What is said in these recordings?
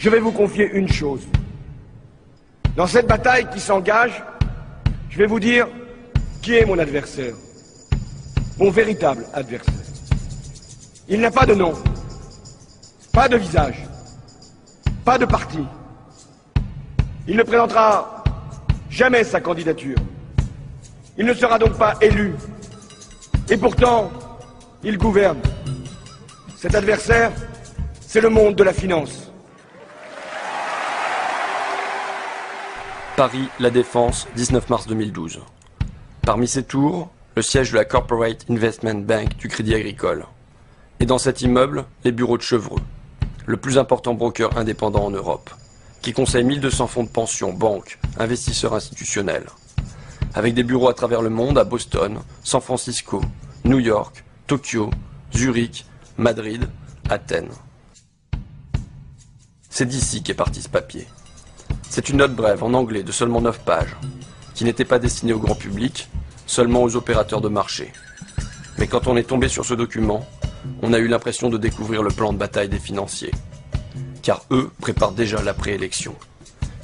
je vais vous confier une chose. Dans cette bataille qui s'engage, je vais vous dire qui est mon adversaire, mon véritable adversaire. Il n'a pas de nom, pas de visage, pas de parti. Il ne présentera jamais sa candidature. Il ne sera donc pas élu. Et pourtant, il gouverne. Cet adversaire, c'est le monde de la finance. Paris, La Défense, 19 mars 2012. Parmi ces tours, le siège de la Corporate Investment Bank du Crédit Agricole. Et dans cet immeuble, les bureaux de Chevreux, le plus important broker indépendant en Europe, qui conseille 1200 fonds de pension, banques, investisseurs institutionnels. Avec des bureaux à travers le monde, à Boston, San Francisco, New York, Tokyo, Zurich, Madrid, Athènes. C'est d'ici qu'est parti ce papier. C'est une note brève en anglais de seulement 9 pages, qui n'était pas destinée au grand public, seulement aux opérateurs de marché. Mais quand on est tombé sur ce document, on a eu l'impression de découvrir le plan de bataille des financiers. Car eux préparent déjà la préélection.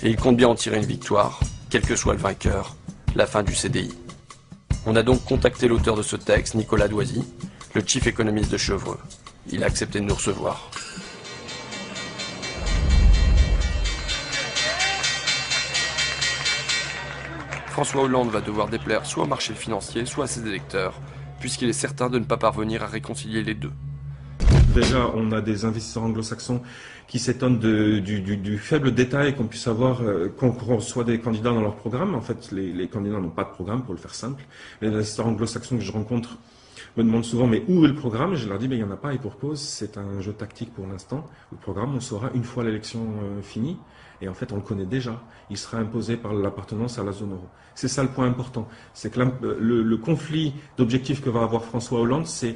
Et ils comptent bien en tirer une victoire, quel que soit le vainqueur, la fin du CDI. On a donc contacté l'auteur de ce texte, Nicolas Doisy, le chief économiste de Chevreux. Il a accepté de nous recevoir. François Hollande va devoir déplaire soit au marché financier, soit à ses électeurs, puisqu'il est certain de ne pas parvenir à réconcilier les deux. Déjà, on a des investisseurs anglo-saxons qui s'étonnent du faible détail qu'on puisse avoir quand on reçoit des candidats dans leur programme. En fait, les candidats n'ont pas de programme, pour le faire simple. Les investisseurs anglo-saxons que je rencontre me demandent souvent, mais où est le programme? Je leur dis, il n'y en a pas, et pour cause, c'est un jeu tactique pour l'instant. Le programme, on saura une fois l'élection finie. Et en fait, on le connaît déjà. Il sera imposé par l'appartenance à la zone euro. C'est ça le point important. C'est que le conflit d'objectifs que va avoir François Hollande, c'est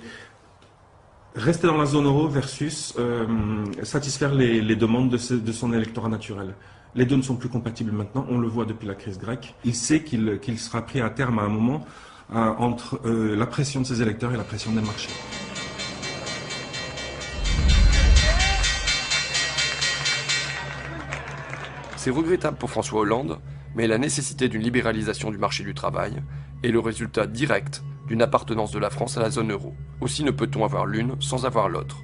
rester dans la zone euro versus satisfaire les demandes de son électorat naturel. Les deux ne sont plus compatibles maintenant. On le voit depuis la crise grecque. Il sait qu'il sera pris à terme à un moment entre la pression de ses électeurs et la pression des marchés. C'est regrettable pour François Hollande, mais la nécessité d'une libéralisation du marché du travail est le résultat direct d'une appartenance de la France à la zone euro. Aussi ne peut-on avoir l'une sans avoir l'autre.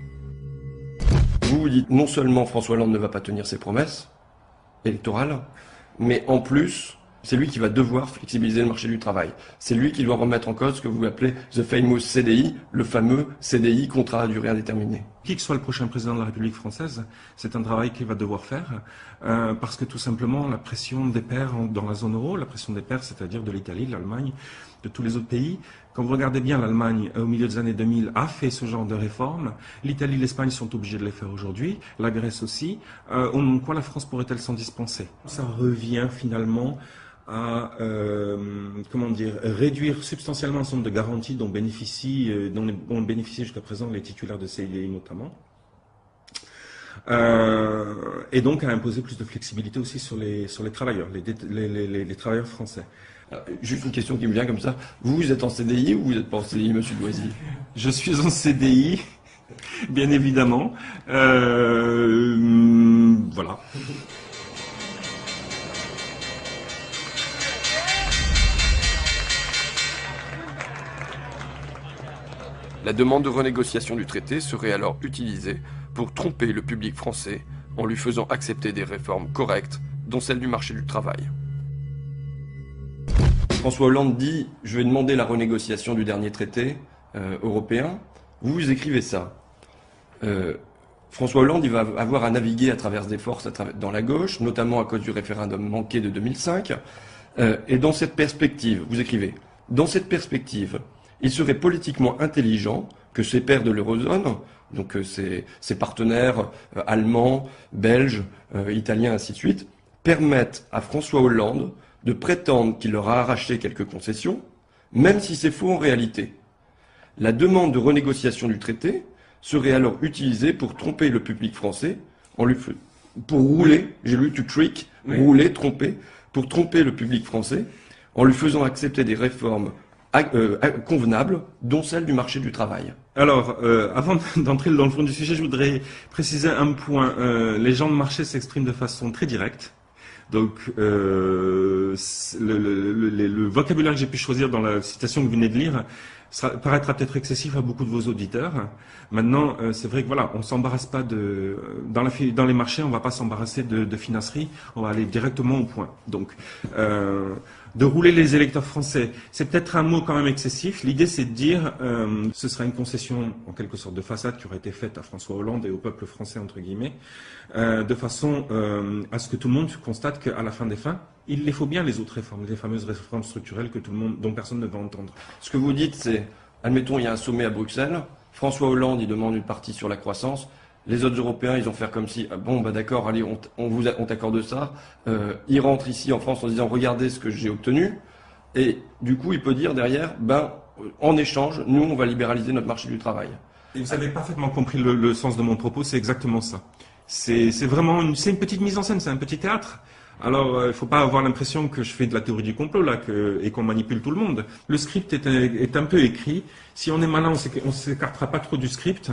Vous dites non seulement François Hollande ne va pas tenir ses promesses électorales, mais en plus, c'est lui qui va devoir flexibiliser le marché du travail. C'est lui qui doit remettre en cause ce que vous appelez the famous CDI, le fameux CDI, contrat à durée indéterminée. Qui que soit le prochain président de la République française, c'est un travail qu'il va devoir faire, parce que tout simplement la pression des pairs dans la zone euro, la pression des pairs, c'est-à-dire de l'Italie, de l'Allemagne, de tous les autres pays. Quand vous regardez bien, l'Allemagne, au milieu des années 2000, a fait ce genre de réformes. L'Italie, l'Espagne sont obligés de les faire aujourd'hui, la Grèce aussi. Au nom de quoi la France pourrait-elle s'en dispenser? Ça revient finalement à réduire substantiellement un certain nombre de garanties dont ont bénéficié jusqu'à présent les titulaires de CDI notamment, et donc à imposer plus de flexibilité aussi sur les travailleurs, les travailleurs français. Alors, juste une question qui me vient comme ça. Vous êtes en CDI ou vous n'êtes pas en CDI, monsieur Doisy? Je suis en CDI, bien évidemment. Voilà. La demande de renégociation du traité serait alors utilisée pour tromper le public français en lui faisant accepter des réformes correctes, dont celle du marché du travail. François Hollande dit « Je vais demander la renégociation du dernier traité européen ». Vous écrivez ça. François Hollande, il va avoir à naviguer à travers des forces dans la gauche, notamment à cause du référendum manqué de 2005. Et dans cette perspective, vous écrivez « Dans cette perspective, il serait politiquement intelligent que ses pairs de l'eurozone, donc ses partenaires allemands, belges, italiens, ainsi de suite, permettent à François Hollande de prétendre qu'il leur a arraché quelques concessions, même si c'est faux en réalité. La demande de renégociation du traité serait alors utilisée pour tromper le public français, pour rouler, j'ai lu to trick, rouler, tromper, pour tromper le public français, en lui faisant accepter des réformes convenables, dont celle du marché du travail. Alors, avant d'entrer dans le fond du sujet, je voudrais préciser un point. Les gens de marché s'expriment de façon très directe. Donc, le vocabulaire que j'ai pu choisir dans la citation que vous venez de lire paraîtra peut-être excessif à beaucoup de vos auditeurs. Maintenant, c'est vrai que voilà, on s'embarrasse pas dans les marchés, on va pas s'embarrasser de financerie, on va aller directement au point. Donc, de rouler les électeurs français, c'est peut-être un mot quand même excessif. L'idée, c'est de dire, ce sera une concession en quelque sorte de façade qui aurait été faite à François Hollande et au peuple français entre guillemets, de façon à ce que tout le monde constate qu'à la fin des fins, il les faut bien les autres réformes, les fameuses réformes structurelles que tout le monde, dont personne ne va entendre. Ce que vous dites, c'est, admettons, il y a un sommet à Bruxelles, François Hollande, il demande une partie sur la croissance, les autres Européens, ils vont faire comme si, bon, bah d'accord, allez, on t'accorde ça, ils rentrent ici en France en disant, regardez ce que j'ai obtenu, et du coup, il peut dire derrière, ben, en échange, nous, on va libéraliser notre marché du travail. Et vous avez parfaitement compris le sens de mon propos, c'est exactement ça. C'est vraiment une petite mise en scène, c'est un petit théâtre. Alors, il faut pas avoir l'impression que je fais de la théorie du complot là et qu'on manipule tout le monde. Le script est un peu écrit. Si on est malin, on s'écartera pas trop du script.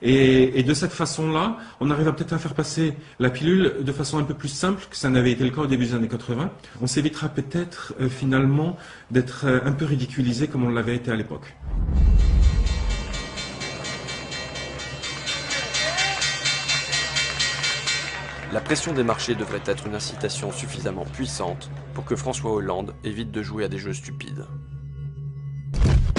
Et de cette façon-là, on arrive peut-être à faire passer la pilule de façon un peu plus simple que ça n'avait été le cas au début des années 80. On s'évitera peut-être finalement d'être un peu ridiculisé comme on l'avait été à l'époque. La pression des marchés devrait être une incitation suffisamment puissante pour que François Hollande évite de jouer à des jeux stupides.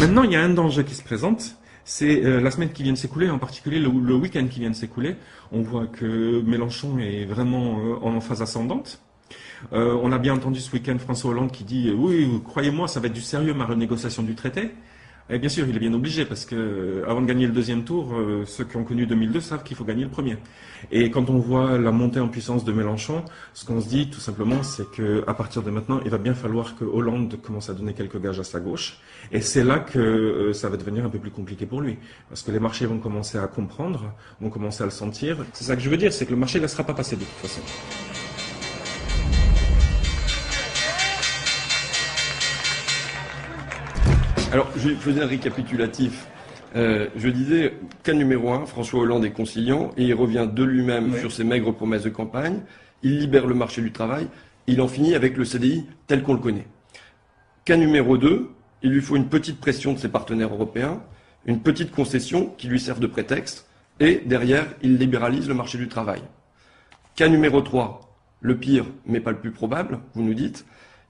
Maintenant, il y a un danger qui se présente, c'est la semaine qui vient de s'écouler, en particulier le week-end qui vient de s'écouler. On voit que Mélenchon est vraiment en phase ascendante. On a bien entendu ce week-end François Hollande qui dit « Oui, croyez-moi, ça va être du sérieux ma renégociation du traité ». Et bien sûr, il est bien obligé parce que avant de gagner le deuxième tour, ceux qui ont connu 2002 savent qu'il faut gagner le premier. Et quand on voit la montée en puissance de Mélenchon, ce qu'on se dit tout simplement, c'est que à partir de maintenant, il va bien falloir que Hollande commence à donner quelques gages à sa gauche. Et c'est là que ça va devenir un peu plus compliqué pour lui, parce que les marchés vont commencer à comprendre, vont commencer à le sentir. C'est ça que je veux dire, c'est que le marché ne laissera pas passer de toute façon. Alors, je faisais un récapitulatif. Je disais, cas numéro 1, François Hollande est conciliant et il revient de lui-même sur ses maigres promesses de campagne. Il libère le marché du travail. Il en finit avec le CDI tel qu'on le connaît. Cas numéro 2, il lui faut une petite pression de ses partenaires européens, une petite concession qui lui serve de prétexte, et derrière, il libéralise le marché du travail. Cas numéro 3, le pire, mais pas le plus probable, vous nous dites,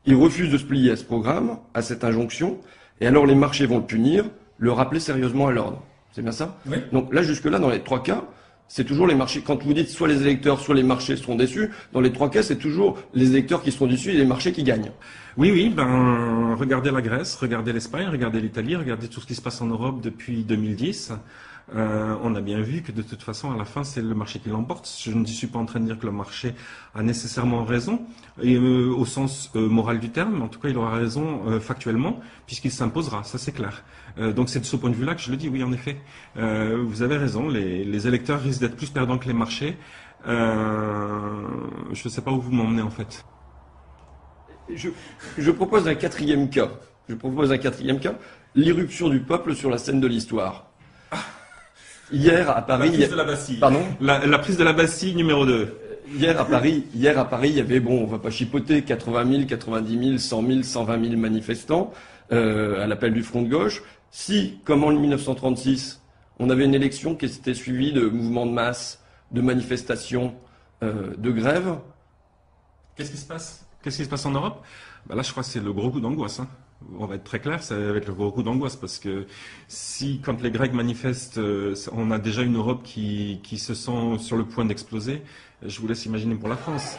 il refuse de se plier à ce programme, à cette injonction, et alors les marchés vont le punir, le rappeler sérieusement à l'ordre. C'est bien ça? Oui. Donc là, jusque-là, dans les trois cas, c'est toujours les marchés. Quand vous dites soit les électeurs, soit les marchés seront déçus, dans les trois cas, c'est toujours les électeurs qui seront déçus et les marchés qui gagnent. Oui, ben regardez la Grèce, regardez l'Espagne, regardez l'Italie, regardez tout ce qui se passe en Europe depuis 2010. On a bien vu que de toute façon, à la fin, c'est le marché qui l'emporte. Je ne suis pas en train de dire que le marché a nécessairement raison, et, au sens moral du terme, mais en tout cas, il aura raison factuellement, puisqu'il s'imposera, ça c'est clair. Donc c'est de ce point de vue-là que je le dis, oui, en effet. Vous avez raison, les électeurs risquent d'être plus perdants que les marchés. Je ne sais pas où vous m'emmenez en fait. Je propose un quatrième cas. L'irruption du peuple sur la scène de l'histoire. Hier à Paris. La prise de la Bastille. Pardon? La prise de la Bastille numéro 2. Hier à Paris, il y avait, bon, on va pas chipoter, 80 000, 90 000, 100 000, 120 000 manifestants à l'appel du Front de gauche. Si, comme en 1936, on avait une élection qui s'était suivie de mouvements de masse, de manifestations, de grèves. Qu'est-ce qui se passe? Qu'est-ce qui se passe en Europe? Là, je crois que c'est le gros coup d'angoisse. On va être très clair, ça va être le gros coup d'angoisse parce que si, quand les Grecs manifestent, on a déjà une Europe qui se sent sur le point d'exploser, je vous laisse imaginer pour la France.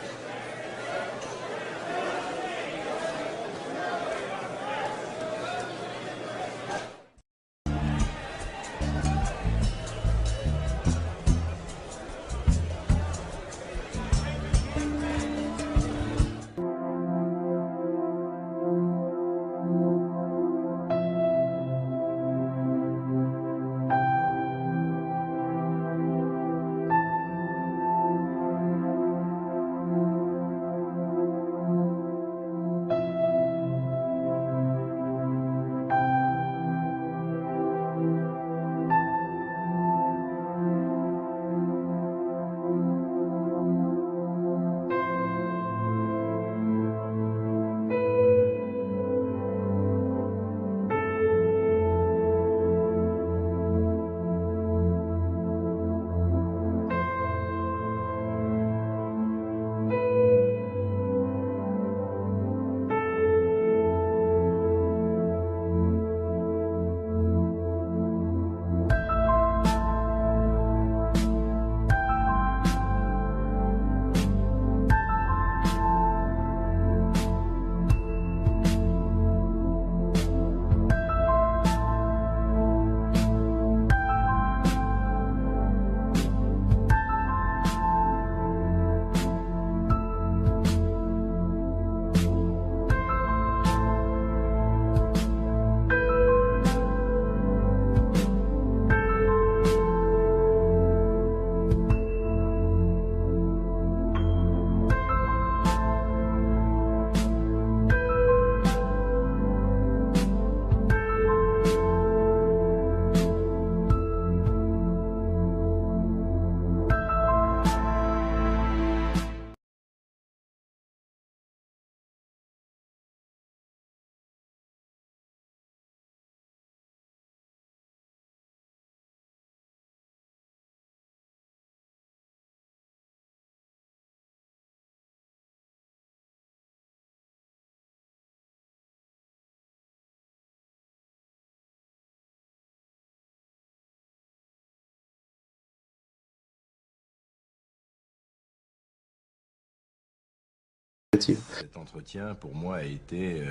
Cet entretien, pour moi, a été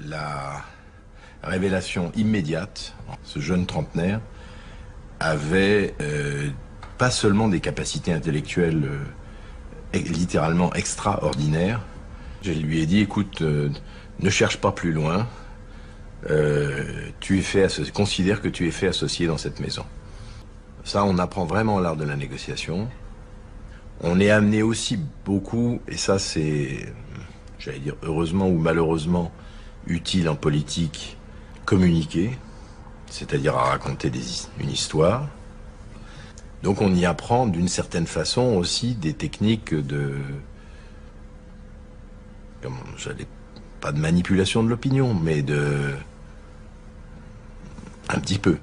la révélation immédiate. Ce jeune trentenaire avait pas seulement des capacités intellectuelles littéralement extraordinaires. Je lui ai dit, écoute, ne cherche pas plus loin, considère que tu es fait associé dans cette maison. Ça, on apprend vraiment l'art de la négociation. On est amené aussi beaucoup, et ça c'est, j'allais dire heureusement ou malheureusement, utile en politique, communiquer, c'est-à-dire à raconter une histoire. Donc on y apprend d'une certaine façon aussi des techniques pas de manipulation de l'opinion, mais un petit peu.